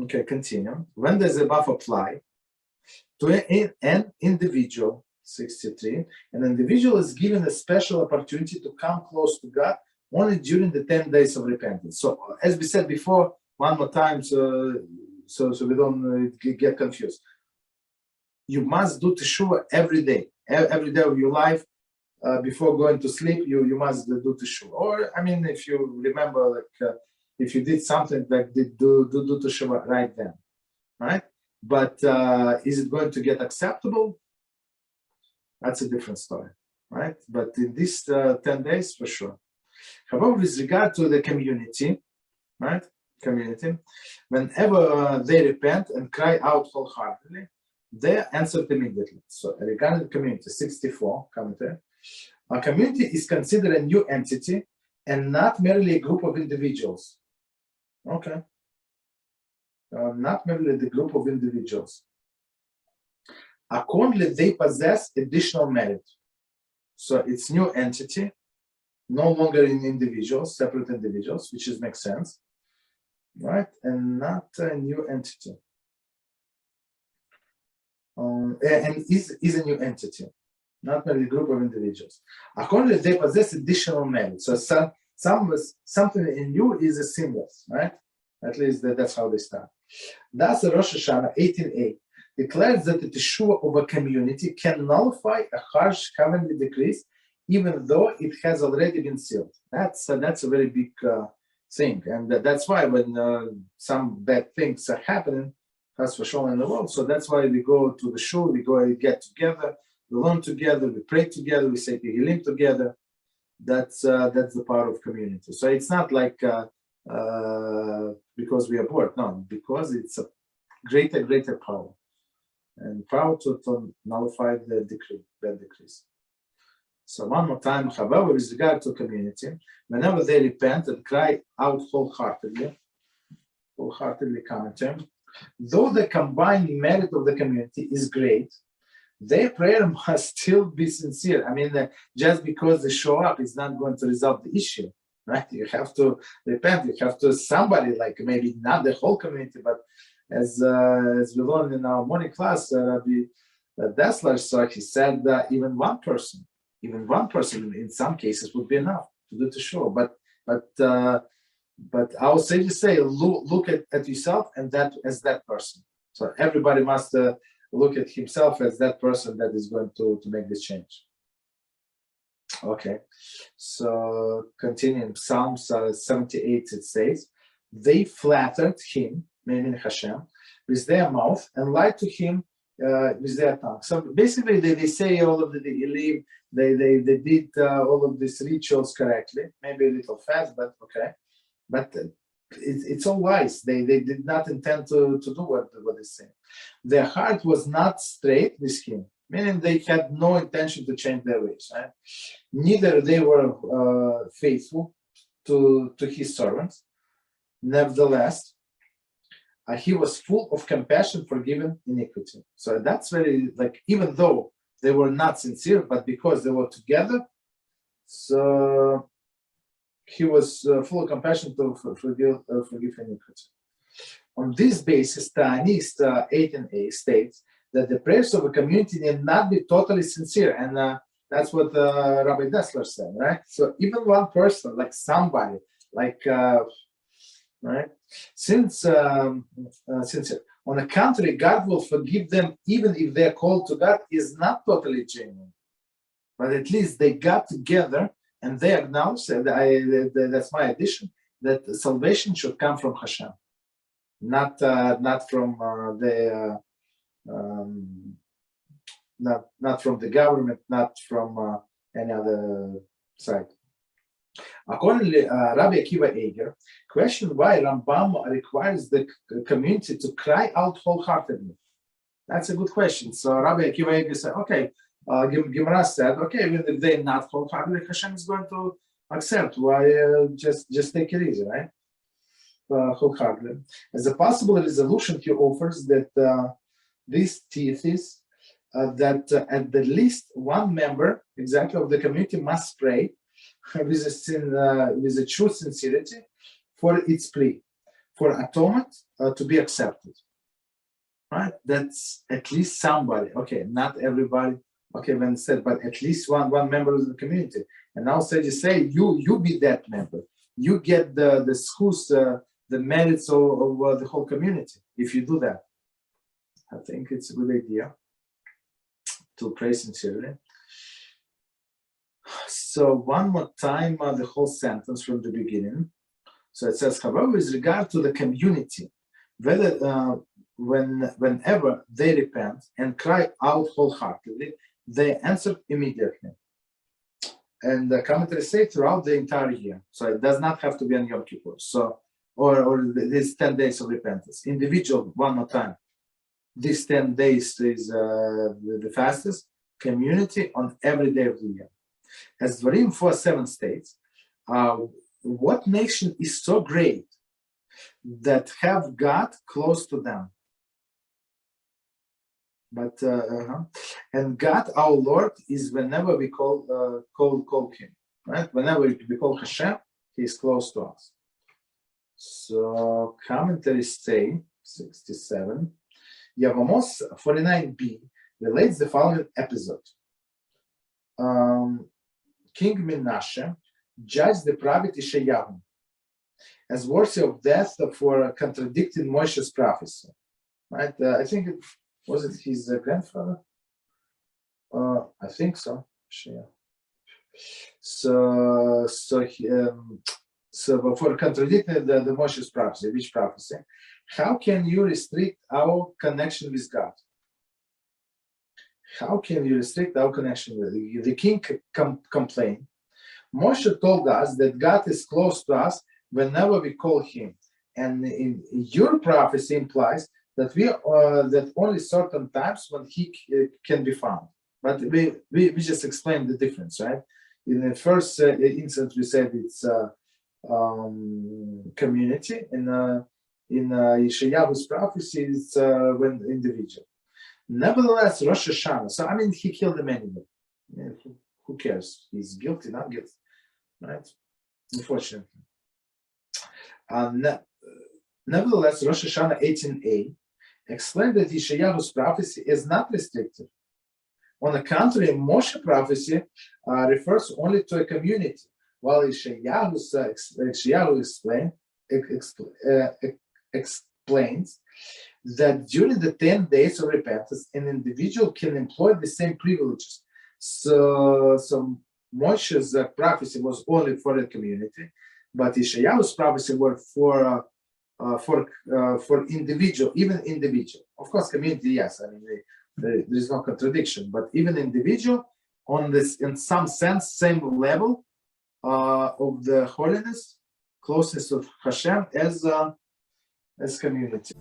Okay, continue. When does the above apply to an individual, 63, an individual is given a special opportunity to come close to God only during the 10 days of repentance. So, as we said before, one more time, so we don't get confused. You must do teshuvah every day of your life. Before going to sleep, you must do teshuvah. Or, I mean, if you remember, like, if you did something like do teshuvah right then, right? But is it going to get acceptable? That's a different story, right? But in these 10 days, for sure. However, with regard to the community, right? Community, whenever they repent and cry out wholeheartedly, they are answered immediately. So regarding community, 64, commentary, a community is considered a new entity and not merely a group of individuals. Okay. Not merely the group of individuals. Accordingly, they possess additional merit. So it's new entity, no longer in individuals, separate individuals, which makes sense, right? And not a new entity. And is a new entity, not merely a group of individuals. Accordingly, they possess additional merit. So something in you is a seamless, right? At least that's how they start. Thus, Rosh Hashanah 18a declares that the teshuvah of a community can nullify a harsh heavenly decree, even though it has already been sealed. That's a very big thing, and that's why when some bad things are happening, that's for sure in the world. So that's why we go to the shul, we go and get together, we learn together, we pray together, we say Tehillim together. That's the power of community. So it's not like because we are bored, no, because it's a greater power, and power to nullify the decree, bad decrees. So one more time, however, with regard to community, whenever they repent and cry out wholeheartedly commentary, though the combined merit of the community is great, their prayer must still be sincere. I mean, just because they show up is not going to resolve the issue, right? You have to repent. You have to somebody, like maybe not the whole community, but as we learned in our morning class, Rabbi Dessler, so he said that even one person in some cases would be enough to do the show. But our sages say, look at yourself and that as that person. So everybody must look at himself as that person that is going to make this change. Okay, so continuing Psalms 78, it says, they flattered him, meaning HaShem, with their mouth and lied to him with their tongue. So basically they say all of the Leib, they did all of these rituals correctly, maybe a little fast, but okay. But it's all lies. They did not intend to do what they say. Their heart was not straight with him, meaning they had no intention to change their ways. Right? Neither they were faithful to his servants. Nevertheless, he was full of compassion, forgiving iniquity. So that's very, like, even though they were not sincere, but because they were together, so he was full of compassion to forgive iniquity. On this basis, Ta'anist 18a states that the prayers of a community need not be totally sincere, and that's what Rabbi Dessler said, right? So even one person, like somebody, like right, sincere. On the contrary, God will forgive them even if their call to God is not totally genuine, but at least they got together. And they acknowledge that's my addition, that salvation should come from HaShem, not from not from the government, not from any other side. Accordingly, Rabbi Akiva Eger questioned why Rambam requires the community to cry out wholeheartedly. That's a good question. So Rabbi Akiva Eger said, okay. Gemara said, okay, even if they're not wholeheartedly, HaShem is going to accept. Why just take it easy, right? Wholeheartedly. As a possible resolution, he offers that this thesis that at the least one member, exactly, of the community must pray with a true sincerity for its plea. for atonement to be accepted. Right? That's at least somebody. Okay, not everybody. Okay, when said, but at least one member of the community. And now say you be that member. You get the schools, the merits of the whole community if you do that. I think it's a good idea to pray sincerely. So one more time, the whole sentence from the beginning. So it says, however, with regard to the community, whether whenever they repent and cry out wholeheartedly, they answer immediately. And the commentaries say throughout the entire year. So it does not have to be on Yom Kippur. So, or these 10 days of repentance. Individual, one more time. These 10 days is the fastest. Community on every day of the year. As Dvarim 4:7 states, what nation is so great that have God close to them? But and God, our Lord, is whenever we call Him, right? Whenever we call HaShem, He is close to us. So commentaries say 67. Yavamos 49b relates the following episode. King Menashe judged the prophet Ishayahu as worthy of death for contradicting Moshe's prophecy. Right? I think it was his grandfather. I think so. So for contradicting the Moshe's prophecy, which prophecy? How can you restrict our connection with God? How can you restrict our connection with the king? Complained. Moshe told us that God is close to us whenever we call Him, and in your prophecy implies that that only certain times when He can be found. But we just explained the difference, right? In the first instance, we said it's community. In Yeshayahu's prophecy, it's when individual. Nevertheless, Rosh Hashanah. So I mean, he killed him anyway. Yeah, who cares? He's guilty, not guilty, right? Unfortunately. Nevertheless, Rosh Hashanah 18a explained that Yeshayahu's prophecy is not restricted. On the contrary, Moshe prophecy refers only to a community, while Yeshayahu explains that during the 10 days of repentance, an individual can employ the same privileges. So Moshe's prophecy was only for the community, but Yeshayahu's prophecy was for individual, even individual. Of course, community, yes. I mean, there is no contradiction, but even individual, on this, in some sense, same level of the holiness, closeness of HaShem as community.